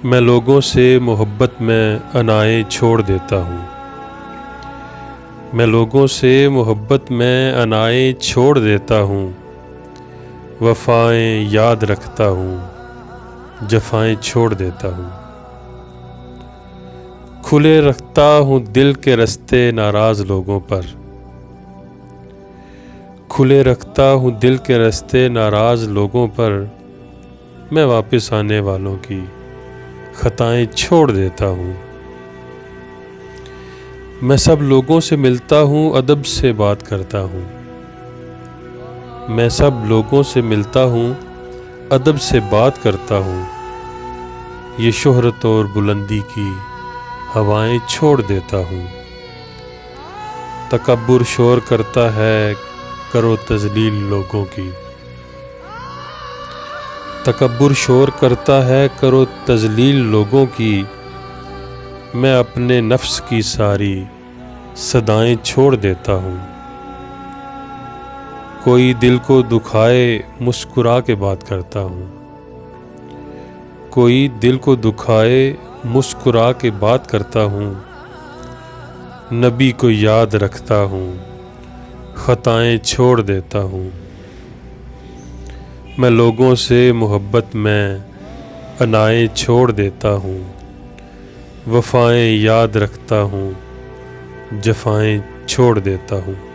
میں لوگوں سے محبت میں انائیں چھوڑ دیتا ہوں۔ میں لوگوں سے محبت میں انائیں چھوڑ دیتا ہوں، وفائیں یاد رکھتا ہوں، جفائیں چھوڑ دیتا ہوں۔ کھلے رکھتا ہوں دل کے رستے ناراض لوگوں پر، کھلے رکھتا ہوں دل کے رستے ناراض لوگوں پر، میں واپس آنے والوں کی خطائیں چھوڑ دیتا ہوں۔ میں سب لوگوں سے ملتا ہوں، ادب سے بات کرتا ہوں۔ میں سب لوگوں سے ملتا ہوں، ادب سے بات کرتا ہوں۔ یہ شہرت اور بلندی کی ہوائیں چھوڑ دیتا ہوں۔ تکبر شور کرتا ہے کرو تذلیل لوگوں کی، تکبر شور کرتا ہے کرو تذلیل لوگوں کی، میں اپنے نفس کی ساری صدائیں چھوڑ دیتا ہوں۔ کوئی دل کو دکھائے مسکرا کے بات کرتا ہوں، کوئی دل کو دکھائے مسکرا کے بات کرتا ہوں۔ نبی کو یاد رکھتا ہوں، خطائیں چھوڑ دیتا ہوں۔ میں لوگوں سے محبت میں انائیں چھوڑ دیتا ہوں، وفائیں یاد رکھتا ہوں، جفائیں چھوڑ دیتا ہوں۔